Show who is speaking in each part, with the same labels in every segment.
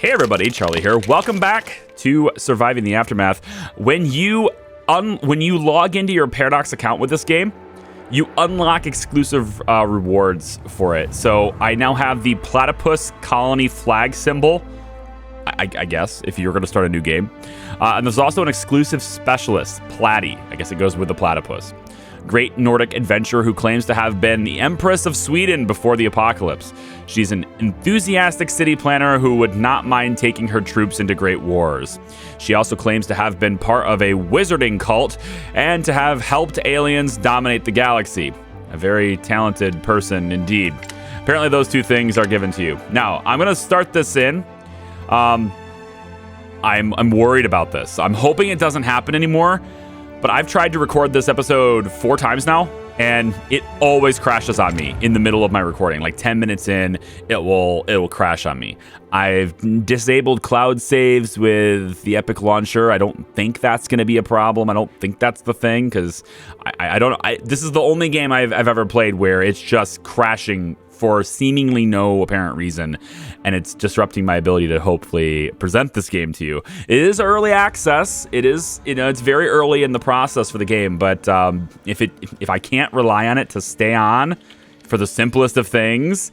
Speaker 1: Hey everybody, Charlie here. Welcome back to Surviving the Aftermath. When you log into your Paradox account with this game, you unlock exclusive rewards for it. So I now have the Platypus Colony flag symbol, I guess, if you're going to start a new game. And there's also an exclusive specialist, Platy. I guess it goes with the platypus. Great Nordic adventurer who claims to have been the Empress of Sweden before the apocalypse. She's an enthusiastic city planner who would not mind taking her troops into great wars. She also claims to have been part of a wizarding cult and to have helped aliens dominate the galaxy. A very talented person indeed. Apparently those two things are given to you. Now, I'm going to start this in. I'm worried about this. I'm hoping it doesn't happen anymore. But I've tried to record this episode 4 times now, and it always crashes on me in the middle of my recording. Like 10 minutes in, it will crash on me. I've disabled cloud saves with the Epic Launcher. I don't think that's going to be a problem. I don't think that's the thing, because this is the only game I've ever played where it's just crashing for seemingly no apparent reason, and it's disrupting my ability to hopefully present this game to you. It is early access. It is, it's very early in the process for the game, but if I can't rely on it to stay on for the simplest of things,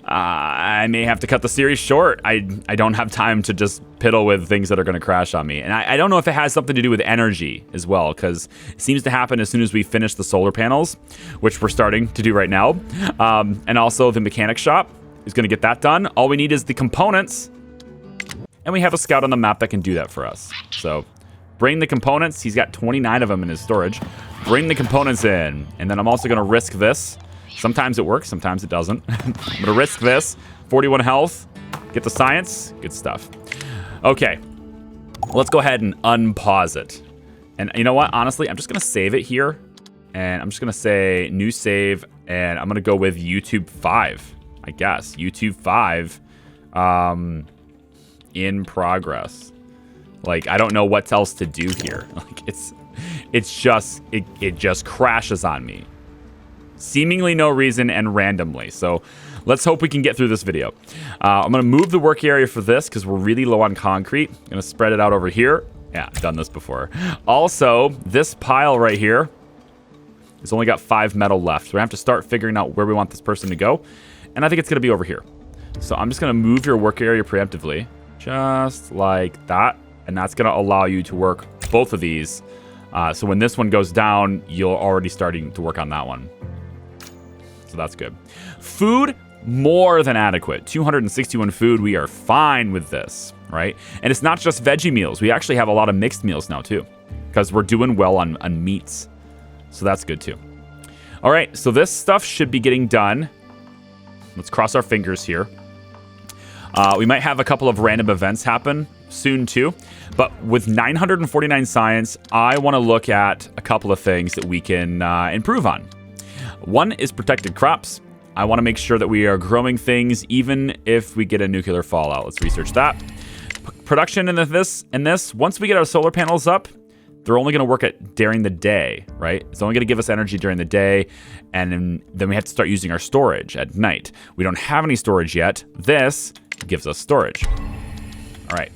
Speaker 1: I may have to cut the series short. I don't have time to just piddle with things that are going to crash on me. And I don't know if it has something to do with energy as well, because it seems to happen as soon as we finish the solar panels, which we're starting to do right now. And also the mechanic shop is going to get that done. All we need is the components. And we have a scout on the map that can do that for us. So bring the components. He's got 29 of them in his storage. Bring the components in. And then I'm also going to risk this. Sometimes it works, sometimes it doesn't. I'm going to risk this. 41 health. Get the science. Good stuff. Okay. Let's go ahead and unpause it. And you know what? Honestly, I'm just going to save it here. And I'm just going to say new save. And I'm going to go with YouTube 5, I guess. YouTube 5 in progress. Like, I don't know what else to do here. Like, it just crashes on me. Seemingly no reason and randomly. So let's hope we can get through this video. I'm going to move the work area for this because we're really low on concrete. I'm going to spread it out over here. Yeah, I've done this before. Also, this pile right here has only got 5 metal left. So we have to start figuring out where we want this person to go. And I think it's going to be over here. So I'm just going to move your work area preemptively. Just like that. And that's going to allow you to work both of these. So when this one goes down, you're already starting to work on that one. So that's good. Food, more than adequate. 261 food. We are fine with this, right? And it's not just veggie meals. We actually have a lot of mixed meals now too, because we're doing well on meats. So that's good too. All right, so this stuff should be getting done. Let's cross our fingers here. We might have a couple of random events happen soon too. But with 949 science, I want to look at a couple of things that we can improve on. One is protected crops. I want to make sure that we are growing things even if we get a nuclear fallout. Let's research that. Production in this, once we get our solar panels up, they're only going to work during the day, right? It's only going to give us energy during the day, and then we have to start using our storage at night. We don't have any storage yet. This gives us storage. All right.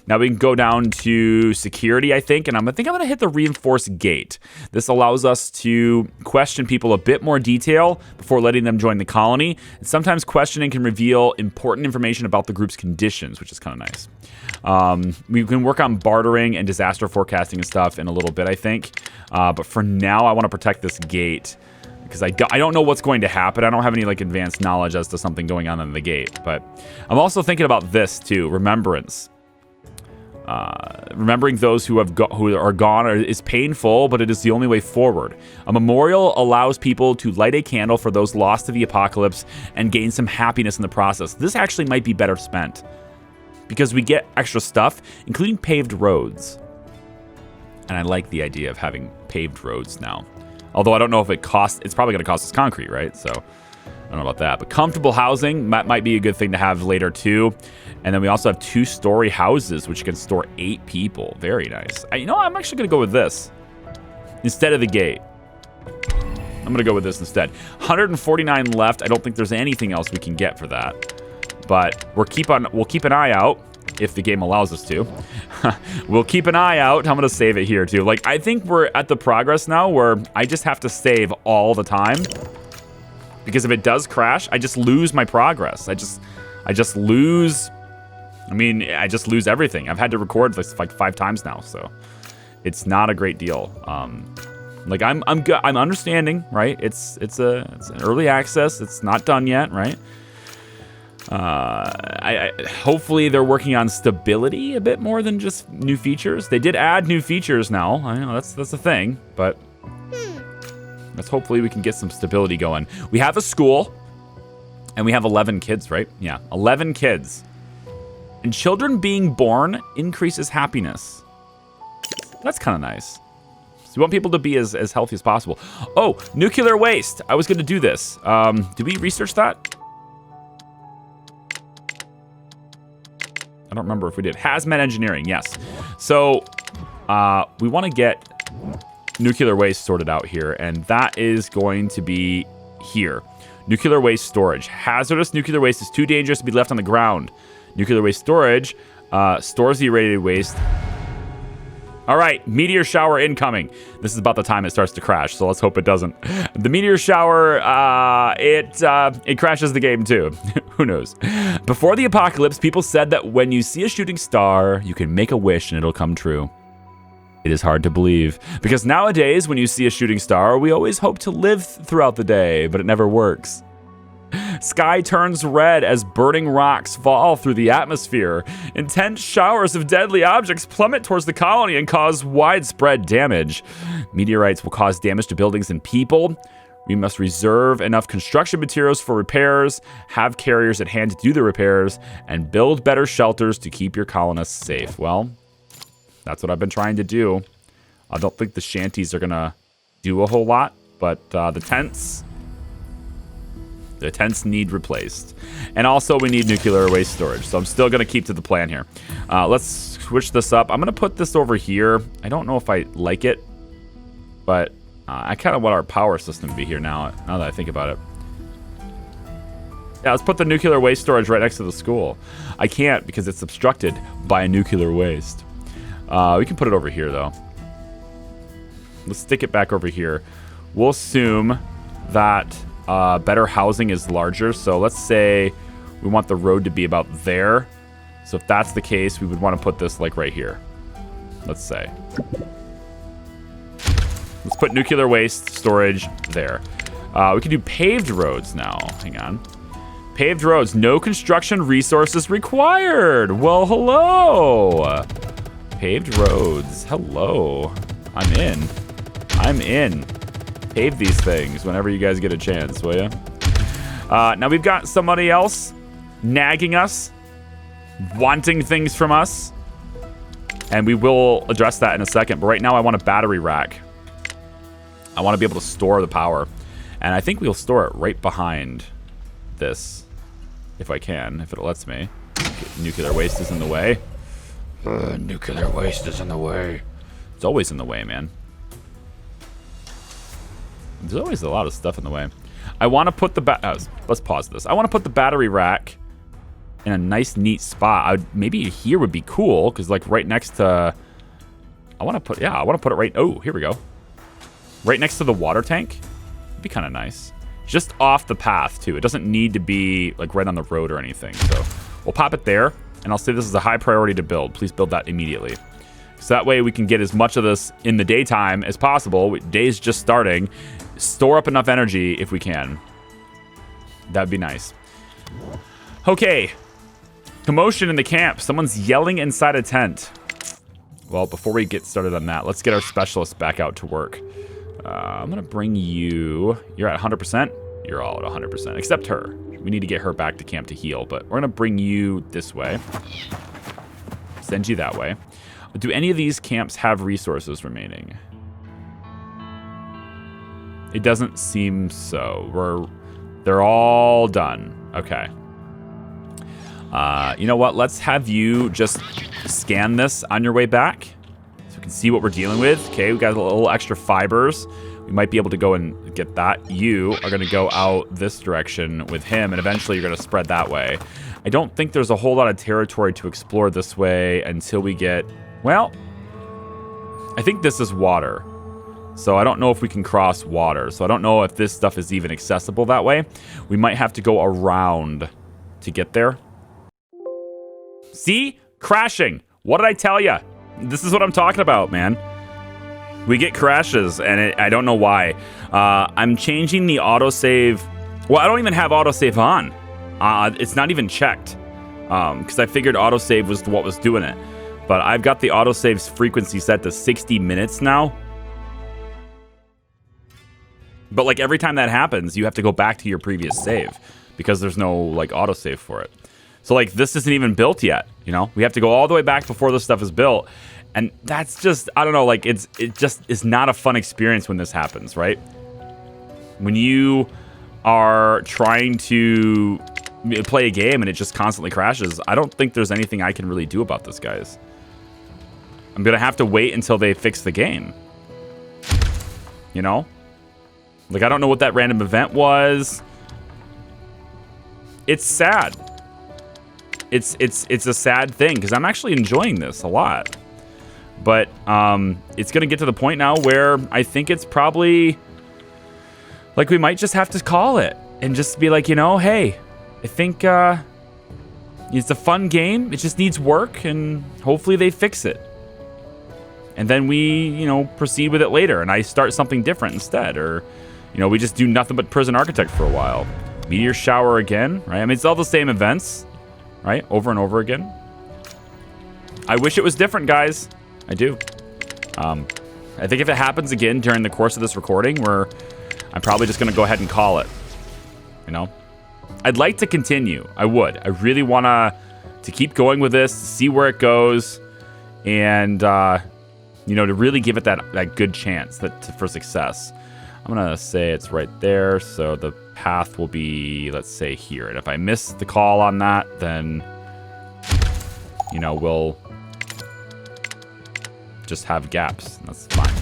Speaker 1: Now we can go down to security, I think, and I'm going to hit the reinforced gate. This allows us to question people a bit more detail before letting them join the colony. And sometimes questioning can reveal important information about the group's conditions, which is kind of nice. We can work on bartering and disaster forecasting and stuff in a little bit, I think. But for now, I want to protect this gate because I don't know what's going to happen. I don't have any advanced knowledge as to something going on in the gate. But I'm also thinking about this too, remembrance. Remembering those who are gone is painful, but it is the only way forward. A memorial allows people to light a candle for those lost to the apocalypse and gain some happiness in the process. This actually might be better spent because we get extra stuff, including paved roads. And I like the idea of having paved roads now. Although I don't know if it's probably going to cost us concrete, right? So I don't know about that. But comfortable housing might be a good thing to have later too. And then we also have 2-story houses, which can store 8 people. Very nice. I'm actually going to go with this instead of the gate. I'm going to go with this instead. 149 left. I don't think there's anything else we can get for that. But we'll keep an eye out. if the game allows us to. We'll keep an eye out. I'm going to save it here, too. Like, I think we're at the progress now where I just have to save all the time. Because if it does crash, I just lose my progress. I just lose... I mean, I just lose everything. I've had to record like 5 times now, so... It's not a great deal. Like, I'm understanding, right? It's an early access. It's not done yet, right? Hopefully they're working on stability a bit more than just new features. They did add new features now. I know that's a thing, but let's hopefully we can get some stability going. We have a school, and we have 11 kids, right? Yeah, 11 kids. And children being born increases happiness. That's kind of nice. So we want people to be as healthy as possible. Oh, nuclear waste. I was going to do this. Did we research that? I don't remember if we did. Hazmat engineering, yes. So we want to get nuclear waste sorted out here, and that is going to be here. Nuclear waste storage. Hazardous nuclear waste is too dangerous to be left on the ground. Nuclear waste storage stores the irradiated waste. All right, meteor shower incoming. This is about the time it starts to crash, so let's hope it doesn't. The meteor shower, it crashes the game too. Who knows? Before the apocalypse, people said that when you see a shooting star, you can make a wish and it'll come true. It is hard to believe, because nowadays, when you see a shooting star, we always hope to live throughout the day, but it never works. Sky turns red as burning rocks fall through the atmosphere. Intense showers of deadly objects plummet towards the colony and cause widespread damage. Meteorites will cause damage to buildings and people. We must reserve enough construction materials for repairs, have carriers at hand to do the repairs, and build better shelters to keep your colonists safe. Well, that's what I've been trying to do. I don't think the shanties are going to do a whole lot, but the tents need replaced. And also we need nuclear waste storage. So I'm still going to keep to the plan here. Let's switch this up. I'm going to put this over here. I don't know if I like it, but I kind of want our power system to be here now that I think about it. Yeah, let's put the nuclear waste storage right next to the school. I can't because it's obstructed by a nuclear waste. We can put it over here, though. Let's stick it back over here. We'll assume that better housing is larger. So let's say we want the road to be about there. So if that's the case, we would want to put this like right here. Let's say. Let's put nuclear waste storage there. We can do paved roads now. Hang on. Paved roads. No construction resources required. Well, hello. Paved roads. Hello. I'm in. I'm in. Pave these things whenever you guys get a chance, will you? Now we've got somebody else nagging us, wanting things from us, and we will address that in a second. But right now I want a battery rack. I want to be able to store the power, and I think we'll store it right behind this, if I can, if it lets me. Nuclear waste is in the way. Nuclear waste is in the way. It's always in the way, man. There's always a lot of stuff in the way. I want to put the let's pause this. I want to put the battery rack in a nice, neat spot. Maybe here would be cool because, like, right next to. I want to put it right. Oh, here we go. Right next to the water tank. It'd be kind of nice. Just off the path too. It doesn't need to be like right on the road or anything. So we'll pop it there, and I'll say this is a high priority to build. Please build that immediately. So that way we can get as much of this in the daytime as possible. Day's just starting. Store up enough energy if we can. That'd be nice. Okay. Commotion in the camp. Someone's yelling inside a tent. Well, before we get started on that, let's get our specialist back out to work. I'm going to bring you... You're at 100%? You're all at 100%, except her. We need to get her back to camp to heal, but we're going to bring you this way. Send you that way. Do any of these camps have resources remaining? It doesn't seem so. They're all done. Okay. You know what? Let's have you just scan this on your way back so we can see what we're dealing with. Okay, we got a little extra fibers. We might be able to go and get that. You are going to go out this direction with him, and eventually you're going to spread that way. I don't think there's a whole lot of territory to explore this way until we get... Well, I think this is water. So I don't know if we can cross water. So I don't know if this stuff is even accessible that way. We might have to go around to get there. See? Crashing. What did I tell you? This is what I'm talking about, man. We get crashes, and I don't know why. I'm changing the autosave. Well, I don't even have autosave on. It's not even checked because I figured autosave was what was doing it. But I've got the autosave's frequency set to 60 minutes now. But like every time that happens, you have to go back to your previous save because there's no like autosave for it. So like this isn't even built yet, you know? We have to go all the way back before this stuff is built. And that's just, I don't know, like it just is not a fun experience when this happens, right? When you are trying to play a game and it just constantly crashes, I don't think there's anything I can really do about this, guys. I'm gonna have to wait until they fix the game. You know? Like, I don't know what that random event was. It's sad. It's a sad thing because I'm actually enjoying this a lot. But it's going to get to the point now where I think it's probably like we might just have to call it and just be like, you know, hey, I think it's a fun game. It just needs work and hopefully they fix it. And then we, you know, proceed with it later and I start something different instead. Or, you know, we just do nothing but Prison Architect for a while. Meteor Shower again, right? I mean, it's all the same events, right? Over and over again. I wish it was different, guys. I do. I think if it happens again during the course of this recording, I'm probably just going to go ahead and call it. You know? I'd like to continue. I would. I really want to keep going with this, to see where it goes, and, you know, to really give it that good chance for success. I'm going to say it's right there, so the path will be, let's say, here. And if I miss the call on that, then, you know, we'll just have gaps. That's fine.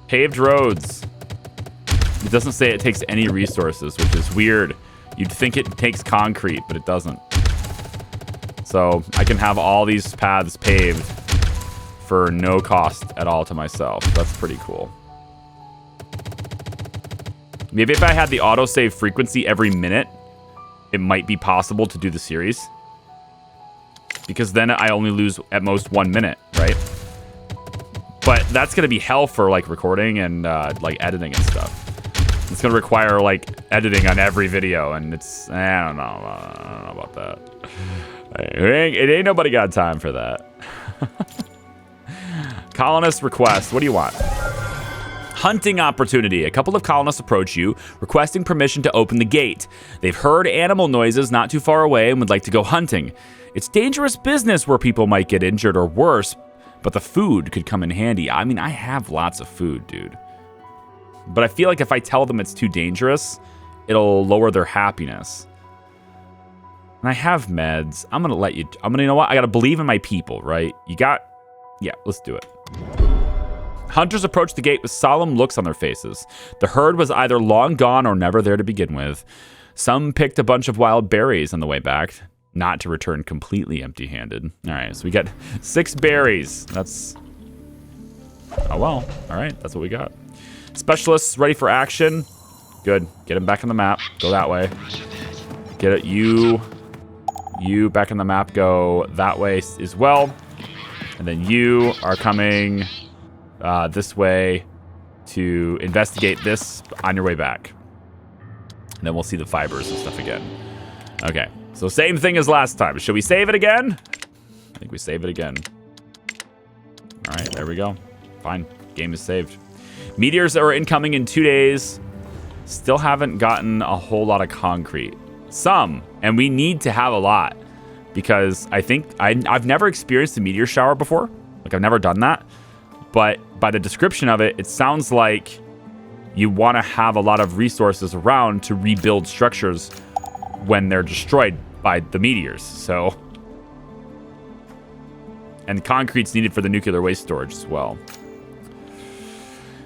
Speaker 1: Paved roads. It doesn't say it takes any resources, which is weird. You'd think it takes concrete, but it doesn't. So I can have all these paths paved for no cost at all to myself. That's pretty cool. Maybe if I had the autosave frequency every minute, it might be possible to do the series. Because then I only lose at most 1 minute, right? But that's going to be hell for like recording and like editing and stuff. It's going to require like editing on every video and it's, I don't know about that. It ain't nobody got time for that. Colonist request. What do you want? Hunting opportunity. A couple of colonists approach you, requesting permission to open the gate. They've heard animal noises not too far away and would like to go hunting. It's dangerous business where people might get injured or worse, but the food could come in handy. I mean, I have lots of food, dude. But I feel like if I tell them it's too dangerous, it'll lower their happiness. And I have meds. I'm gonna let you, you know what? I gotta believe in my people, right? Yeah, let's do it. Hunters approached the gate with solemn looks on their faces. The herd was either long gone or never there to begin with. Some picked a bunch of wild berries on the way back, not to return completely empty-handed. All right, so we got 6 berries. That's... Oh, well. All right, that's what we got. Specialists ready for action. Good. Get him back on the map. Go that way. Get it. You back on the map. Go that way as well. And then you are coming this way to investigate this on your way back. And then we'll see the fibers and stuff again. Okay. So same thing as last time. Should we save it again? I think we save it again. All right, there we go. Fine. Game is saved. Meteors are incoming in 2 days. Still haven't gotten a whole lot of concrete. Some, and we need to have a lot. Because I think I've never experienced a meteor shower before. Like, I've never done that. But by the description of it, it sounds like you want to have a lot of resources around to rebuild structures when they're destroyed by the meteors. So, and concrete's needed for the nuclear waste storage as well.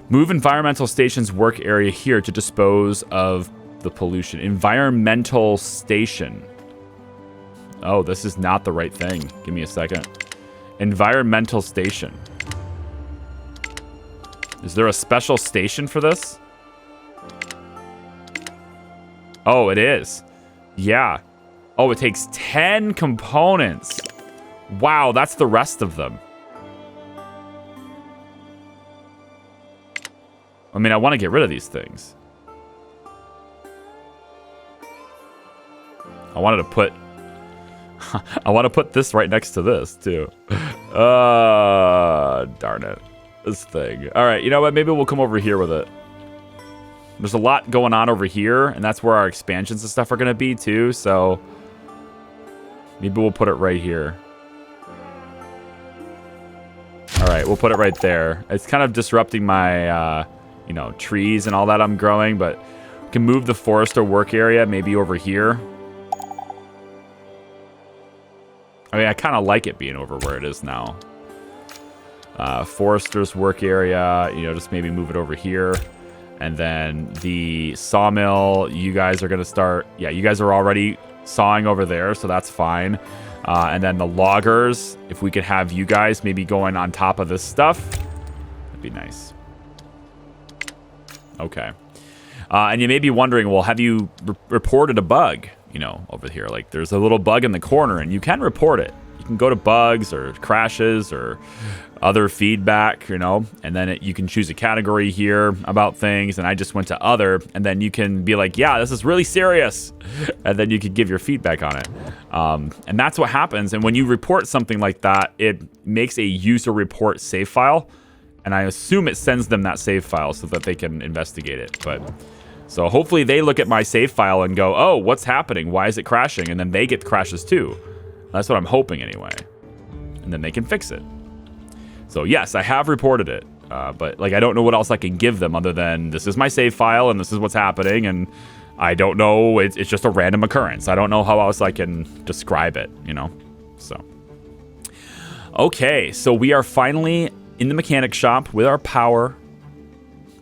Speaker 1: Move environmental station's work area here to dispose of the pollution. Environmental station. Oh, this is not the right thing. Give me a second. Environmental station. Is there a special station for this? Oh, it is. Yeah. Oh, it takes 10 components. Wow, that's the rest of them. I mean, I want to get rid of these things. I wanted to put... I want to put this right next to this, too. Darn it. This thing. All right, you know what? Maybe we'll come over here with it. There's a lot going on over here, and that's where our expansions and stuff are going to be, too, so... Maybe we'll put it right here. All right, we'll put it right there. It's kind of disrupting my... you know, trees and all that I'm growing, but we can move the forester work area maybe over here. I mean, I kind of like it being over where it is now. Forester's work area, you know, just maybe move it over here. And then the sawmill, you guys are going to start... Yeah, you guys are already sawing over there, so that's fine. And then the loggers, if we could have you guys maybe going on top of this stuff, that'd be nice. Okay. And you may be wondering, well, have you reported a bug, you know, over here? Like, there's a little bug in the corner, and you can report it. You can go to bugs or crashes or other feedback, you know, and then you can choose a category here about things, and I just went to other, and then you can be like, yeah, this is really serious, and then you could give your feedback on it. And that's what happens, and when you report something like that, it makes a user report save file, and I assume it sends them that save file so that they can investigate it. But so hopefully they look at my save file and go, oh, what's happening? Why is it crashing? And then they get crashes too. That's what I'm hoping anyway. And then they can fix it. So yes, I have reported it. But like, I don't know what else I can give them other than this is my save file and this is what's happening. And I don't know. It's just a random occurrence. I don't know how else I can describe it, you know? So. Okay, so we are finally in the mechanic shop with our power.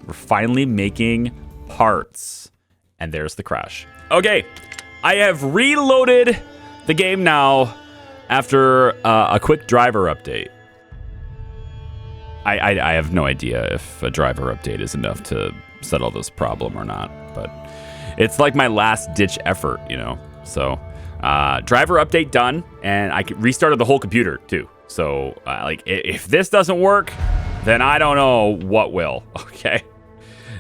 Speaker 1: We're finally making parts. And there's the crash. Okay, I have reloaded the game now after a quick driver update. I have no idea if a driver update is enough to settle this problem or not. But it's like my last ditch effort, you know. So driver update done. And I restarted the whole computer too. So, like, if this doesn't work, then I don't know what will, okay?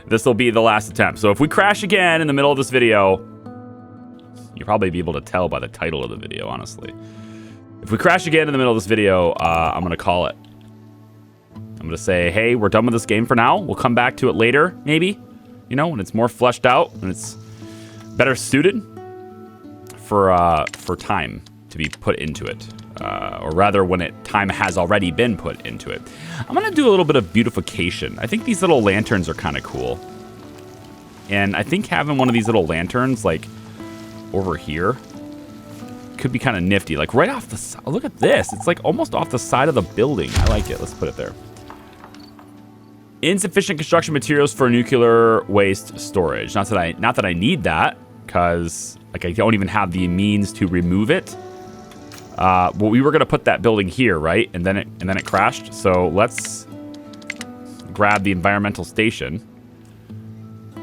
Speaker 1: This will be the last attempt. So if we crash again in the middle of this video, you'll probably be able to tell by the title of the video, honestly. If we crash again in the middle of this video, I'm going to call it. I'm going to say, hey, we're done with this game for now. We'll come back to it later, maybe, you know, when it's more fleshed out and it's better suited for time to be put into it. Or rather, when time has already been put into it. I'm going to do a little bit of beautification. I think these little lanterns are kind of cool. And I think having one of these little lanterns, like, over here, could be kind of nifty. Like, right off the side. Look at this. It's, like, almost off the side of the building. I like it. Let's put it there. Insufficient construction materials for nuclear waste storage. Not that I need that, because, like, I don't even have the means to remove it. Well, we were gonna put that building here, right? And then it crashed. So let's grab the environmental station.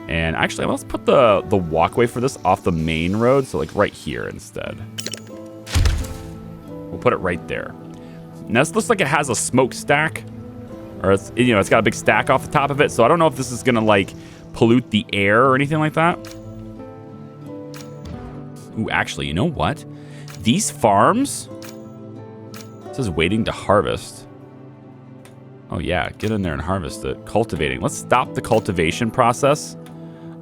Speaker 1: And actually, let's put the walkway for this off the main road, so like right here instead. We'll put it right there. Now this looks like it has a smokestack, or it's, you know, it's got a big stack off the top of it. So I don't know if this is gonna like pollute the air or anything like that. Ooh, actually, you know what? These farms, it says waiting to harvest. Oh yeah, get in there and harvest it. Cultivating. Let's stop the cultivation process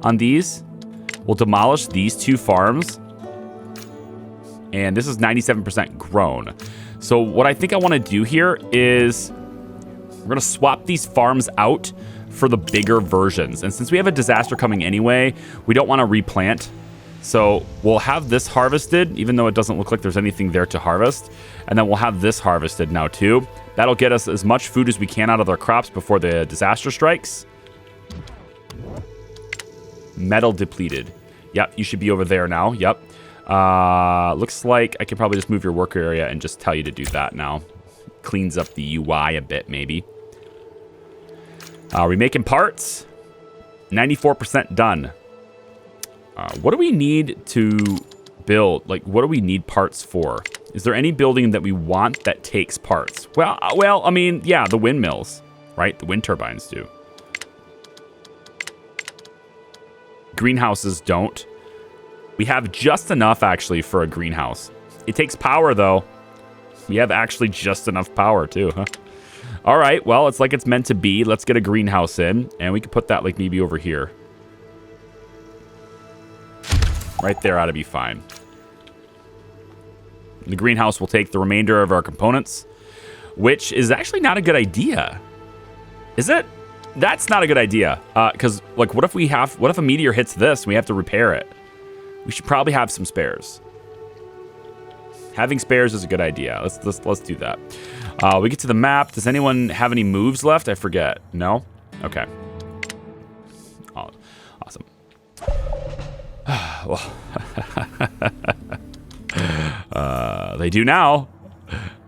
Speaker 1: on these. We'll demolish these two farms. And this is 97% grown. So what I think I want to do here is we're going to swap these farms out for the bigger versions. And since we have a disaster coming anyway, we don't want to replant. So we'll have this harvested, even though it doesn't look like there's anything there to harvest. And then we'll have this harvested now too. That'll get us as much food as we can out of our crops before the disaster strikes. Metal depleted. Yep, you should be over there now. Yep. Looks like I can probably just move your worker area and just tell you to do that now. Cleans up the UI a bit, maybe. Are we making parts? 94% done. What do we need to build? Like, what do we need parts for? Is there any building that we want that takes parts? Well, I mean, yeah, the windmills, right? The wind turbines do. Greenhouses don't. We have just enough, actually, for a greenhouse. It takes power, though. We have actually just enough power, too, huh? All right, well, it's like it's meant to be. Let's get a greenhouse in, and we can put that, like, maybe over here. Right there ought to be fine. The greenhouse will take the remainder of our components, which is actually not a good idea. Is it? That's not a good idea. Because, like, what if a meteor hits this and we have to repair it? We should probably have some spares. Having spares is a good idea. Let's do that. We get to the map. Does anyone have any moves left? I forget. No? Okay. Oh, awesome. Well, they do now.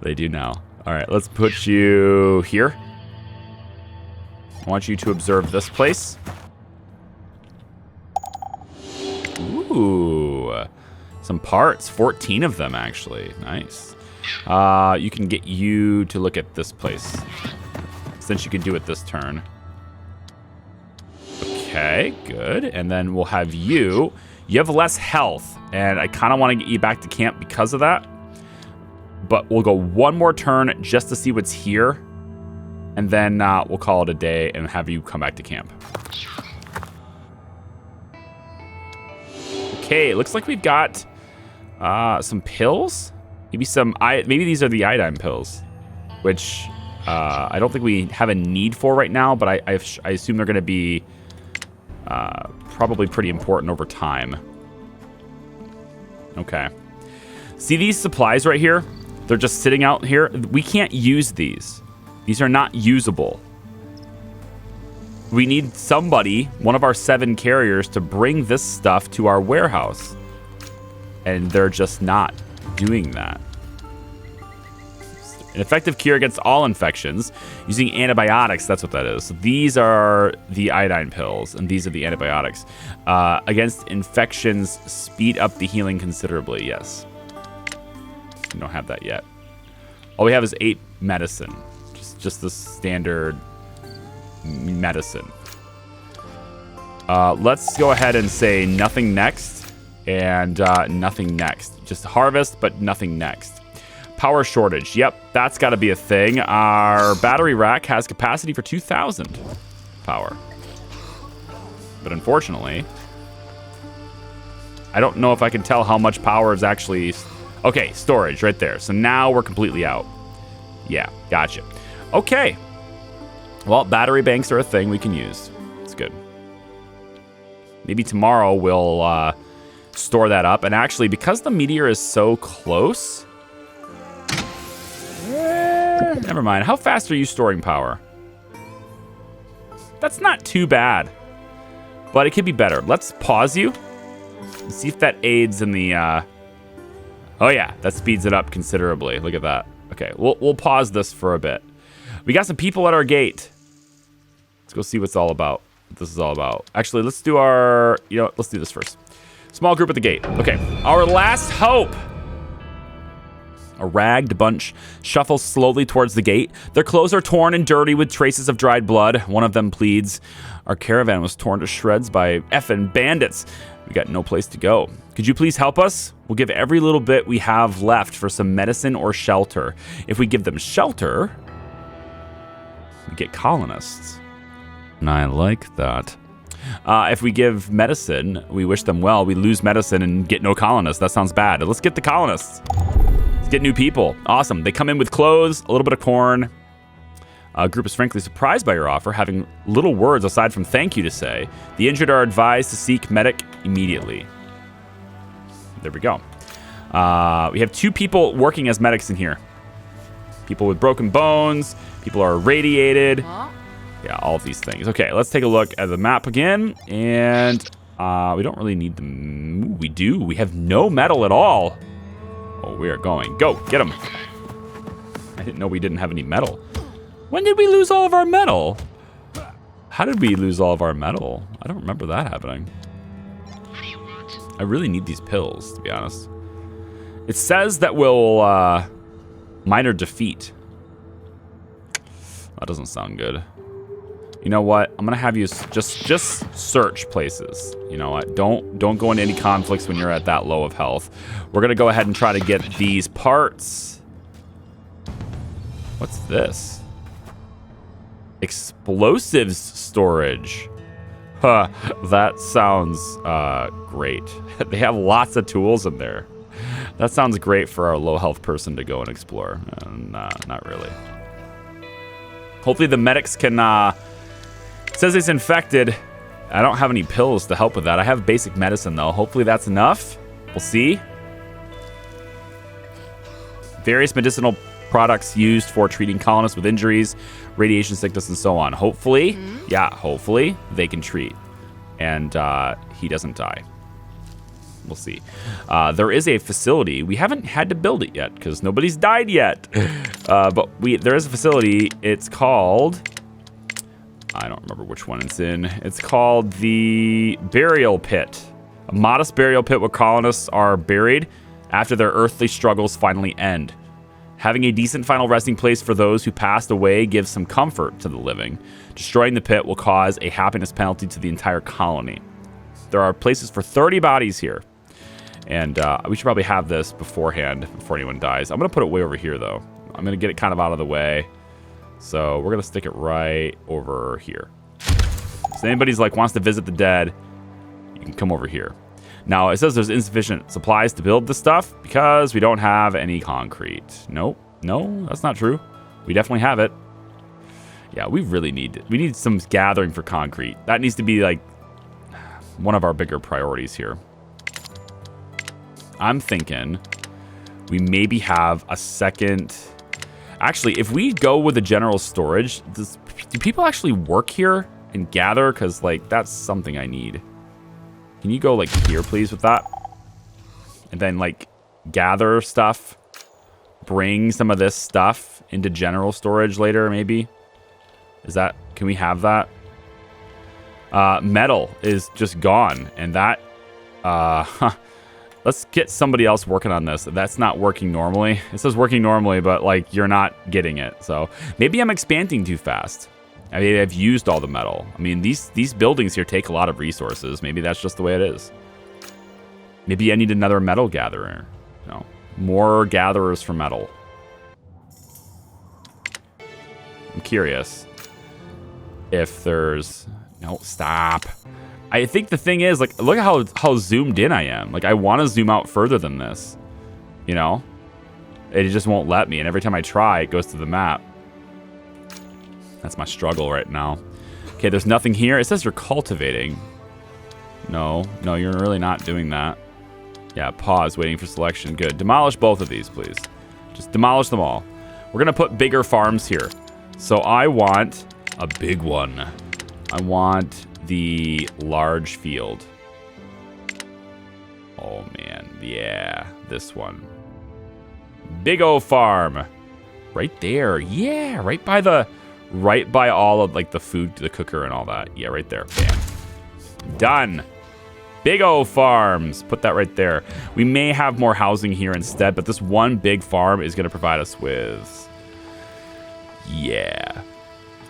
Speaker 1: They do now. All right, let's put you here. I want you to observe this place. Ooh, some parts. 14 of them, actually. Nice. You can get you to look at this place, since you can do it this turn. Okay, good. And then we'll have you. You have less health, and I kind of want to get you back to camp because of that. But we'll go one more turn just to see what's here. And then we'll call it a day and have you come back to camp. Okay, it looks like we've got some pills. Maybe these are the iodine pills, which I don't think we have a need for right now, but I assume they're going to be probably pretty important over time. Okay. See these supplies right here? They're just sitting out here. We can't use these. These are not usable. We need somebody, one of our 7 carriers, to bring this stuff to our warehouse. And they're just not doing that. An effective cure against all infections using antibiotics. That's what that is. So these are the iodine pills, and these are the antibiotics. Against infections, speed up the healing considerably. Yes. We don't have that yet. All we have is 8 medicine. Just the standard medicine. Let's go ahead and say nothing next and nothing next. Just harvest, but nothing next. Power shortage. Yep, that's got to be a thing. Our battery rack has capacity for 2,000 power. But unfortunately, I don't know if I can tell how much power is actually... Okay, storage right there. So now we're completely out. Yeah, gotcha. Okay. Well, battery banks are a thing we can use. It's good. Maybe tomorrow we'll store that up. And actually, because the meteor is so close... Never mind. How fast are you storing power? That's not too bad. But it could be better. Let's pause you. And see if that aids in the... Oh, yeah. That speeds it up considerably. Look at that. Okay. We'll pause this for a bit. We got some people at our gate. Let's go see what's all about. What this is all about. Actually, let's do our... let's do this first. Small group at the gate. Okay. Our last hope. A ragged bunch shuffles slowly towards the gate. Their clothes are torn and dirty with traces of dried blood. One of them pleads, "Our caravan was torn to shreds by effing bandits. We got no place to go. Could you please help us? We'll give every little bit we have left for some medicine or shelter. If we give them shelter, we get colonists." And I like that. If we give medicine, we wish them well. We lose medicine and get no colonists. That sounds bad. Let's get the colonists. Get new people. Awesome. They come in with clothes, a little bit of corn. A group is frankly surprised by your offer, having little words aside from thank you to say. The injured are advised to seek medic immediately. There we go. We have 2 people working as medics in here. People with broken bones. People are irradiated. Yeah, all of these things. Okay, let's take a look at the map again. And We don't really need them. Ooh, we do. We have no metal at all. Oh, we are going. Go, get them. I didn't know we didn't have any metal. When did we lose all of our metal? How did we lose all of our metal? I don't remember that happening. I really need these pills, to be honest. It says that we'll minor defeat. That doesn't sound good. You know what? I'm gonna have you just search places. You know what? Don't go into any conflicts when you're at that low of health. We're gonna go ahead and try to get these parts. What's this? Explosives storage. Huh, that sounds great. They have lots of tools in there. That sounds great for our low health person to go and explore. Not really. Hopefully the medics can, it says it's infected. I don't have any pills to help with that. I have basic medicine though. Hopefully that's enough. We'll see. Various medicinal products used for treating colonists with injuries, radiation sickness, and so on. Hopefully, hopefully they can treat. And he doesn't die. We'll see. There is a facility. We haven't had to build it yet because nobody's died yet. But there is a facility. It's called... I don't remember which one it's in. It's called the Burial Pit. A modest burial pit where colonists are buried after their earthly struggles finally end. Having a decent final resting place for those who passed away gives some comfort to the living. Destroying the pit will cause a happiness penalty to the entire colony. There are places for 30 bodies here. And we should probably have this beforehand, before anyone dies. I'm going to put it way over here, though. I'm going to get it kind of out of the way. So we're going to stick it right over here. So anybody's like wants to visit the dead, you can come over here. Now, it says there's insufficient supplies to build this stuff because we don't have any concrete. Nope. No, that's not true. We definitely have it. Yeah, we really need it. We need some gathering for concrete. That needs to be like one of our bigger priorities here. I'm thinking we maybe have a second... Actually, if we go with the general storage, do people actually work here and gather? Because, like, that's something I need. Can you go, like, here, please, with that? And then, like, gather stuff. Bring some of this stuff into general storage later, maybe? Is that... Can we have that? Metal is just gone. And that... Let's get somebody else working on this. That's not working normally. It says working normally, but, like, you're not getting it. So maybe I'm expanding too fast. I mean, I've used all the metal. I mean, these buildings here take a lot of resources. Maybe that's just the way it is. Maybe I need another metal gatherer. No, more gatherers for metal. I'm curious if there's... No, stop. I think the thing is, like, look at how zoomed in I am. Like, I want to zoom out further than this. You know? It just won't let me. And every time I try, it goes to the map. That's my struggle right now. Okay, there's nothing here. It says you're cultivating. No, you're really not doing that. Yeah, pause, waiting for selection. Good. Demolish both of these, please. Just demolish them all. We're going to put bigger farms here. So I want a big one. I want the large field. Oh, man. Yeah, this one. Big O farm. Right there. Yeah, right by all of, like, the food, the cooker and all that. Yeah, right there. Bam. Done. Big O farms. Put that right there. We may have more housing here instead, but this one big farm is going to provide us with... Yeah.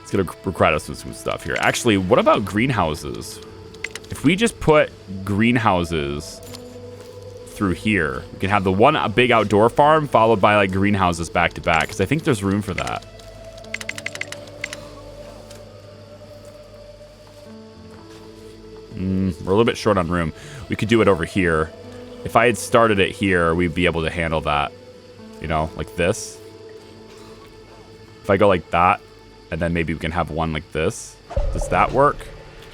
Speaker 1: It's going to provide us with some stuff here. Actually, what about greenhouses? If we just put greenhouses through here, we can have the one big outdoor farm followed by, like, greenhouses back to back, because I think there's room for that. We're a little bit short on room. We could do it over here. If I had started it here, we'd be able to handle that. You know, like this. If I go like that, and then maybe we can have one like this. Does that work?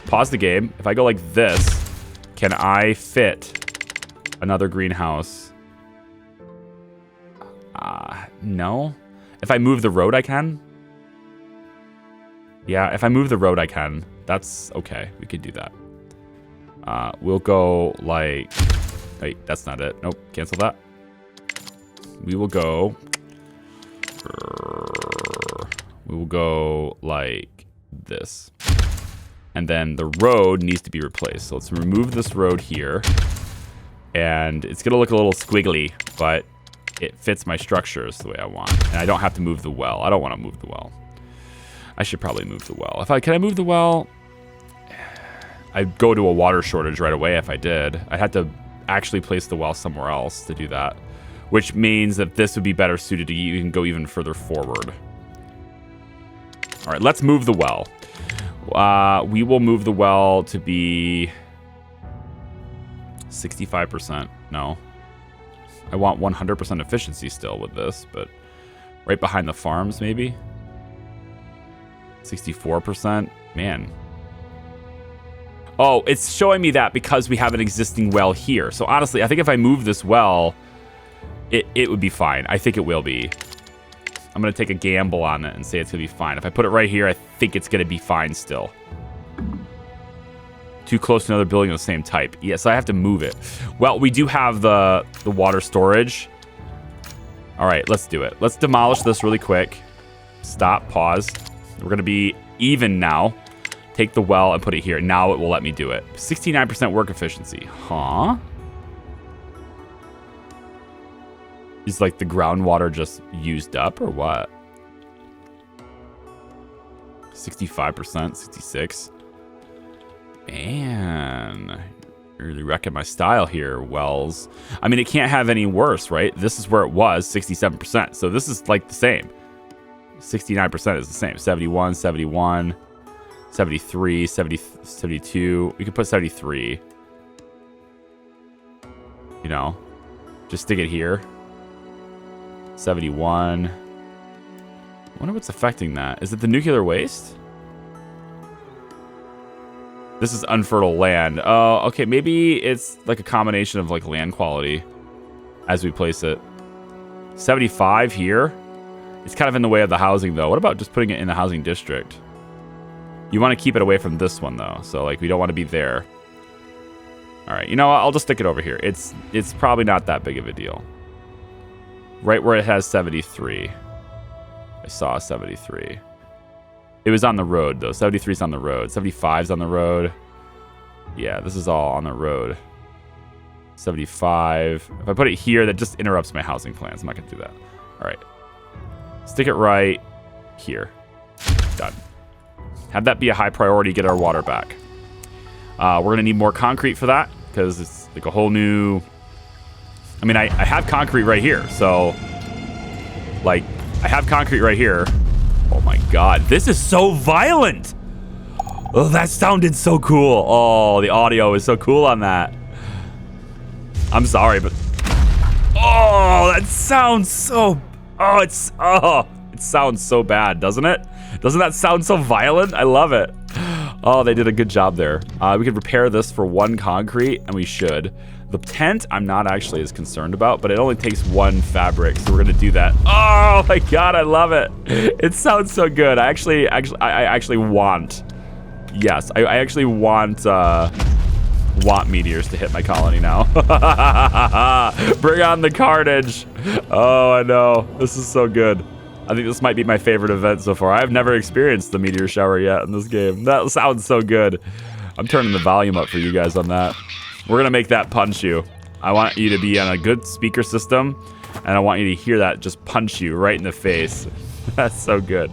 Speaker 1: Pause the game. If I go like this, can I fit another greenhouse? No. If I move the road, I can. Yeah, if I move the road, I can. That's okay. We could do that. We'll go like... Wait, that's not it. Nope, cancel that. We will go... We will go like this. And then the road needs to be replaced. So let's remove this road here. And it's going to look a little squiggly, but it fits my structures the way I want. And I don't have to move the well. I don't want to move the well. I should probably move the well. Can I move the well? I'd go to a water shortage right away if I did. I'd have to actually place the well somewhere else to do that, which means that this would be better suited to even go even further forward. All right, let's move the well. We will move the well to be 65%. No. I want 100% efficiency still with this, but right behind the farms maybe. 64%. Man. Oh, it's showing me that because we have an existing well here. So honestly, I think if I move this well, it would be fine. I think it will be. I'm going to take a gamble on it and say it's going to be fine. If I put it right here, I think it's going to be fine still. Too close to another building of the same type. Yes, I have to move it. Well, we do have the water storage. All right, let's do it. Let's demolish this really quick. Stop, pause. We're going to be even now. Take the well and put it here. Now it will let me do it. 69% work efficiency. Huh? Is like the groundwater just used up or what? 65%, 66. Man, you're really wrecking my style here, Wells. I mean, it can't have any worse, right? This is where it was, 67%. So this is like the same. 69% is the same. 71, 71, 73, 70, 72. We could put 73. You know, just stick it here. 71. I wonder what's affecting that. Is it the nuclear waste? This is unfertile land. Oh, okay. Maybe it's like a combination of like land quality as we place it. 75 here. It's kind of in the way of the housing though. What about just putting it in the housing district? You want to keep it away from this one though. So like we don't want to be there. All right. You know what? I'll just stick it over here. It's probably not that big of a deal. Right where it has 73. I saw 73. It was on the road, though. 73 is on the road. 75 is on the road. Yeah, this is all on the road. 75. If I put it here, that just interrupts my housing plans. I'm not going to do that. All right. Stick it right here. Done. Have that be a high priority. Get our water back. We're going to need more concrete for that because it's like a whole new... I mean, I have concrete right here. So, like, I have concrete right here. Oh, my God. This is so violent. Oh, that sounded so cool. Oh, the audio is so cool on that. I'm sorry, but... Oh, that sounds so... Oh, it sounds so bad, doesn't it? Doesn't that sound so violent? I love it. Oh, they did a good job there. We could repair this for 1 concrete, and we should. The tent, I'm not actually as concerned about, but it only takes 1 fabric, so we're gonna do that. Oh my God, I love it. It sounds so good. I actually want. Yes, I actually want meteors to hit my colony now. Bring on the carnage. Oh, I know. This is so good. I think this might be my favorite event so far. I've never experienced the meteor shower yet in this game. That sounds so good. I'm turning the volume up for you guys on that. We're going to make that punch you. I want you to be on a good speaker system, and I want you to hear that just punch you right in the face. That's so good.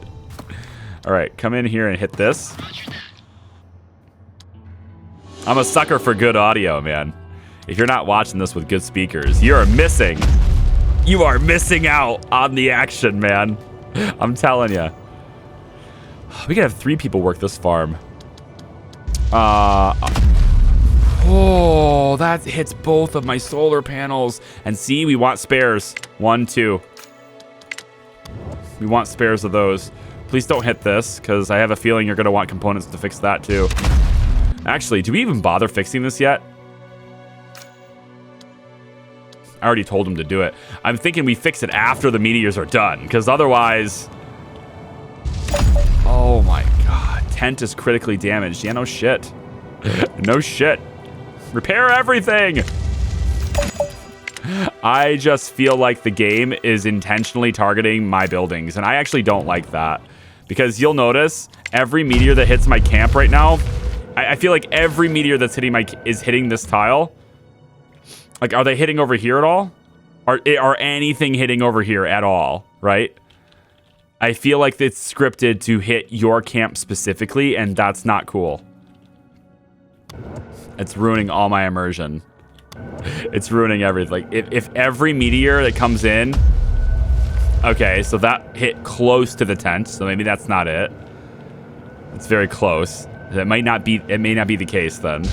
Speaker 1: All right, come in here and hit this. I'm a sucker for good audio, man. If you're not watching this with good speakers, you're missing. You are missing out on the action, man. I'm telling you. We could have 3 people work this farm. Oh, that hits both of my solar panels. And see, we want spares. 1, 2. We want spares of those. Please don't hit this, because I have a feeling you're going to want components to fix that too. Actually, do we even bother fixing this yet? I already told him to do it. I'm thinking we fix it after the meteors are done, because otherwise... Oh my God. Tent is critically damaged. Yeah, no shit. No shit. Repair everything. I just feel like the game is intentionally targeting my buildings, and I actually don't like that. Because you'll notice every meteor that hits my camp right now, I feel like every meteor that's is hitting this tile. Like, are they hitting over here at all? Are anything hitting over here at all, right? I feel like it's scripted to hit your camp specifically, and that's not cool. It's ruining all my immersion. It's ruining everything. If every meteor that comes in... Okay, so that hit close to the tent, so maybe that's not it. It's very close. It may not be the case then.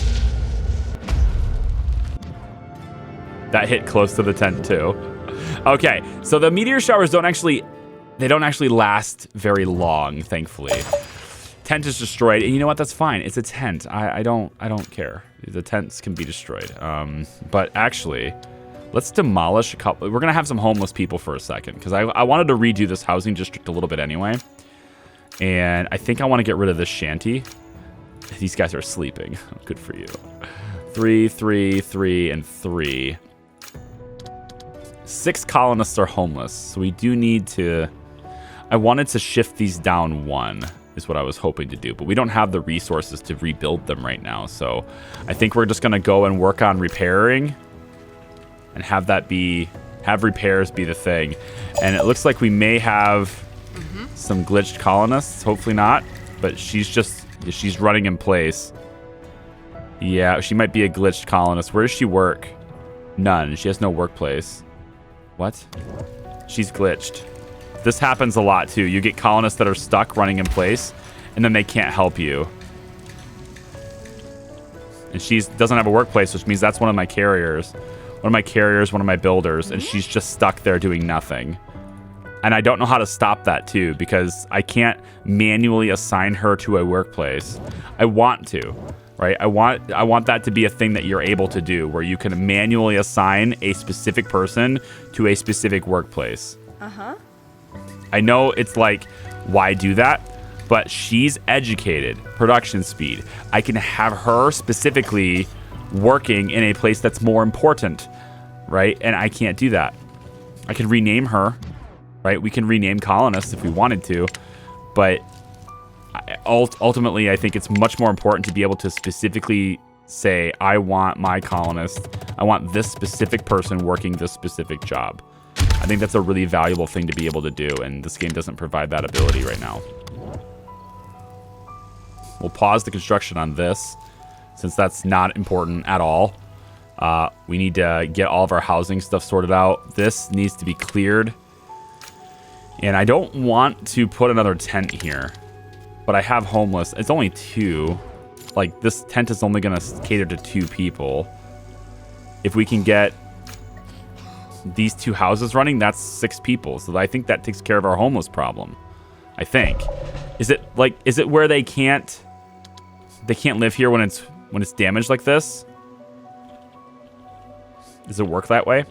Speaker 1: That hit close to the tent too. Okay, so the meteor showers don't actually last very long, thankfully. Tent is destroyed, and you know what? That's fine. It's a tent. I don't care. The tents can be destroyed. But actually, let's demolish a couple. We're gonna have some homeless people for a second because I wanted to redo this housing district a little bit anyway, and I think I want to get rid of this shanty. These guys are sleeping. Good for you. 3, 3, 3, and 3. 6 colonists are homeless, so we do need to... I wanted to shift these down 1, is what I was hoping to do, but we don't have the resources to rebuild them right now, so I think we're just going to go and work on repairing and have repairs be the thing. And it looks like we may have some glitched colonists, hopefully not, but she's running in place. Yeah, she might be a glitched colonist. Where does she work? None. She has no workplace. What? She's glitched. This happens a lot too. You get colonists that are stuck running in place, and then they can't help you. And she doesn't have a workplace, which means that's one of my carriers. One of my carriers, one of my builders, and she's just stuck there doing nothing. And I don't know how to stop that too, because I can't manually assign her to a workplace. I want to, right? I want that to be a thing that you're able to do, where you can manually assign a specific person to a specific workplace. I know it's like, why do that? But she's educated, production speed. I can have her specifically working in a place that's more important, right? And I can't do that. I can rename her, right? We can rename colonists if we wanted to, but ultimately I think it's much more important to be able to specifically say, I want my colonist, I want this specific person working this specific job. I think that's a really valuable thing to be able to do, and this game doesn't provide that ability right now. We'll pause the construction on this, since that's not important at all. We need to get all of our housing stuff sorted out. This needs to be cleared. And I don't want to put another tent here, but I have homeless. It's only 2. Like, this tent is only going to cater to 2 people. If we can get these 2 houses running, that's 6 people. So I think that takes care of our homeless problem. I think. Is it where they can't live here when it's damaged like this? Does it work that way?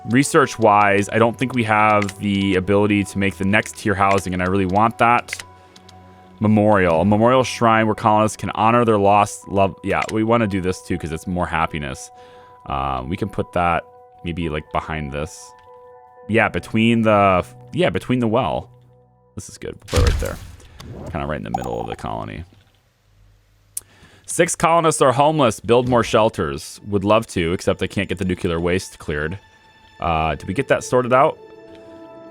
Speaker 1: Research-wise, I don't think we have the ability to make the next tier housing, and I really want that. Memorial. A memorial shrine where colonists can honor their lost love. Yeah, we want to do this too because it's more happiness. We can put that maybe like behind this. Yeah, between the well. This is good. Put it right there. Kind of right in the middle of the colony. 6 colonists are homeless. Build more shelters. Would love to, except I can't get the nuclear waste cleared. Did we get that sorted out?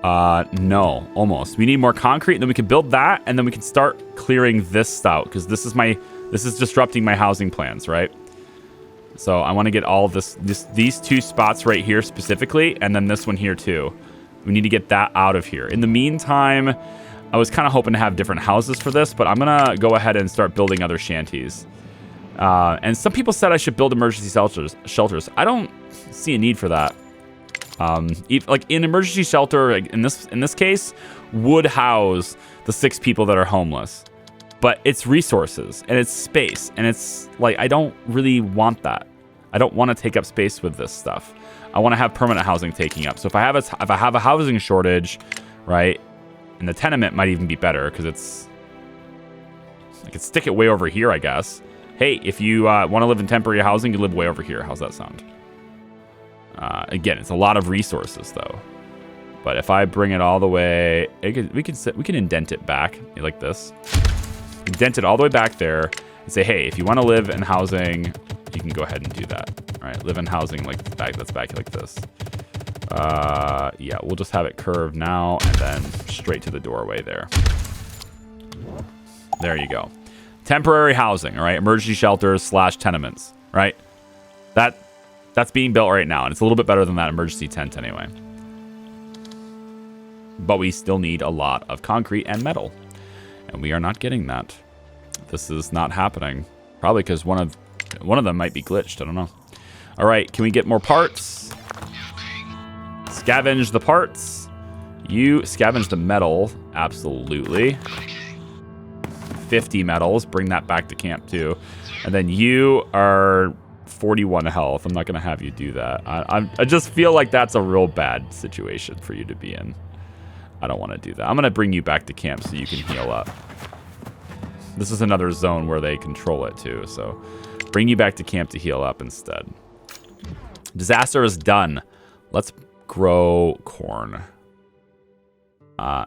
Speaker 1: No, almost. We need more concrete, and then we can build that, and then we can start clearing this out, because this is disrupting my housing plans, right? So I want to get all of these 2 spots right here specifically, and then this one here too. We need to get that out of here. In the meantime, I was kind of hoping to have different houses for this, but I'm gonna go ahead and start building other shanties. And some people said I should build emergency shelters. I don't see a need for that. Like an emergency shelter, like in this case, would house the 6 people that are homeless, but it's resources and it's space, and it's like I don't really want that. I don't want to take up space with this stuff. I want to have permanent housing taking up. So if I have a housing shortage, right, and the tenement might even be better because I could stick it way over here, I guess. hey, if you want to live in temporary housing, you live way over here. How's that sound? Again, it's a lot of resources, though. But if I bring it all the way, we can indent it back like this. Indent it all the way back there and say, hey, if you want to live in housing, you can go ahead and do that. All right, live in housing like that's back like this. Yeah, we'll just have it curved now and then straight to the doorway there. There you go. Temporary housing, all right? Emergency shelters / tenements, right? That's being built right now, and it's a little bit better than that emergency tent anyway. But we still need a lot of concrete and metal, and we are not getting that. This is not happening. Probably because one of them might be glitched. I don't know. All right, can we get more parts? Scavenge the parts. You scavenge the metal. Absolutely. 50 metals. Bring that back to camp too. And then you are 41 health. I'm not going to have you do that. I just feel like that's a real bad situation for you to be in. I don't want to do that. I'm going to bring you back to camp so you can heal up. This is another zone where they control it too. So bring you back to camp to heal up instead. Disaster is done. Let's grow corn.